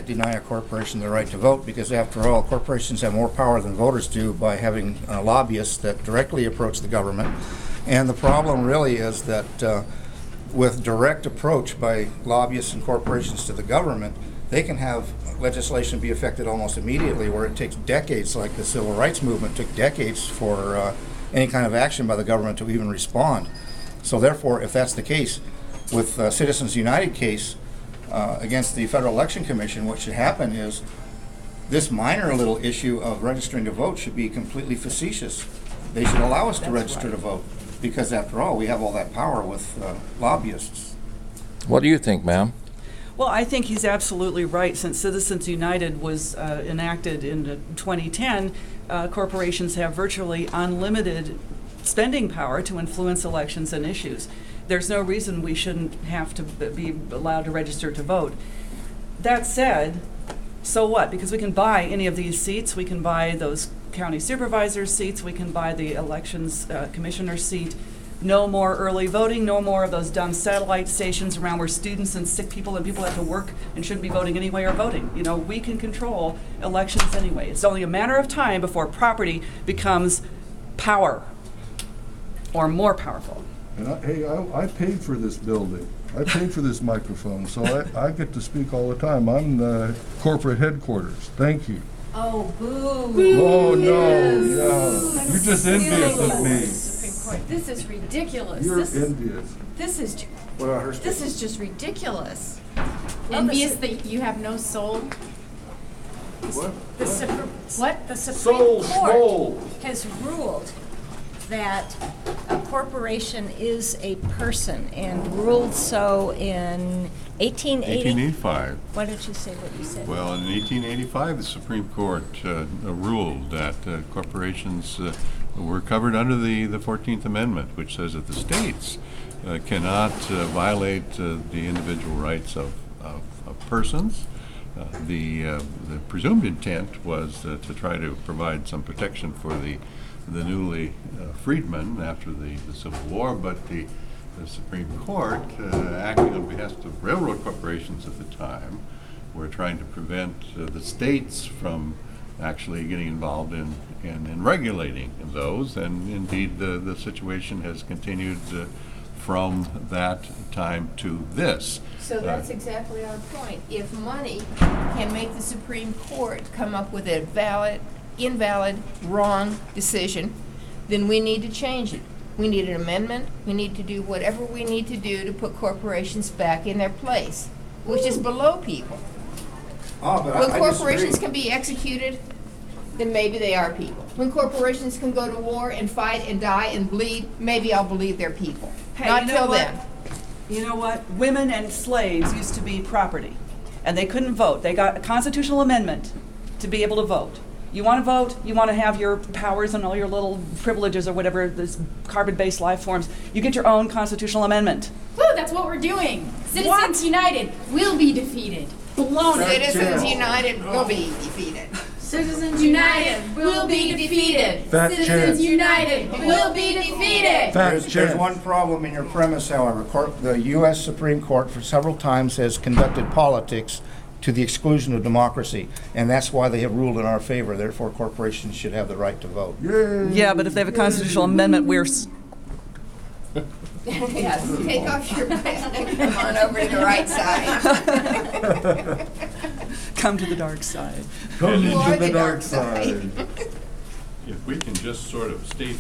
can't deny a corporation the right to vote, because after all, corporations have more power than voters do by having lobbyists that directly approach the government. And the problem really is that with direct approach by lobbyists and corporations to the government, they can have legislation be affected almost immediately, where it takes decades, like the civil rights movement took decades for any kind of action by the government to even respond. So therefore, if that's the case, with Citizens United case against the Federal Election Commission, what should happen is this minor little issue of registering to vote should be completely facetious. They should allow us to register to vote, because after all, we have all that power with lobbyists. What do you think, ma'am? Well, I think he's absolutely right. Since Citizens United was enacted in 2010, corporations have virtually unlimited spending power to influence elections and issues. There's no reason we shouldn't have to be allowed to register to vote. That said, so what? Because we can buy any of these seats. We can buy those county supervisor seats. We can buy the elections commissioner seat. No more early voting, no more of those dumb satellite stations around where students and sick people and people have to work and shouldn't be voting anyway are voting. You know, we can control elections anyway. It's only a matter of time before property becomes power or more powerful. And I paid for this building. I paid for this microphone, so I get to speak all the time. I'm the corporate headquarters. Thank you. Oh, boo. Oh, no, no. You're just envious of me. This is ridiculous. You're envious. This is just ridiculous. Envious that you have no soul. What? The Supreme Soul, Court soul. has ruled that a corporation is a person, and ruled so in 1885. Why don't you say what you said? Well, in 1885, the Supreme Court ruled that corporations were covered under the 14th Amendment, which says that the states cannot violate the individual rights of persons. The presumed intent was to try to provide some protection for the newly freedmen after the Civil War, but the Supreme Court, acting on behest of railroad corporations at the time, were trying to prevent the states from actually getting involved in regulating those, and indeed the situation has continued from that time to this. So that's exactly our point. If money can make the Supreme Court come up with a valid, invalid, wrong decision, then we need to change it. We need an amendment. We need to do whatever we need to do to put corporations back in their place, which is below people. When corporations can be executed, then maybe they are people. When corporations can go to war and fight and die and bleed, maybe I'll believe they're people. Hey, Not you know till what? then. You know what? Women and slaves used to be property, and they couldn't vote. They got a constitutional amendment to be able to vote. You want to vote, you want to have your powers and all your little privileges or whatever, this carbon-based life forms, you get your own constitutional amendment. Woo, that's what we're doing. Citizens United will be defeated. Blown it. Citizens United will be defeated. Citizens United will be defeated. Fat Citizens chance. United will be defeated. There's one problem in your premise, however. The U.S. Supreme Court for several times has conducted politics to the exclusion of democracy, and that's why they have ruled in our favor. Therefore, corporations should have the right to vote. Yay. Yeah, but if they have a constitutional amendment, we're... Yes, take off your mask and come on over to the right side. Come to the dark side. Come Or into the the dark dark side. side. If we can just sort of state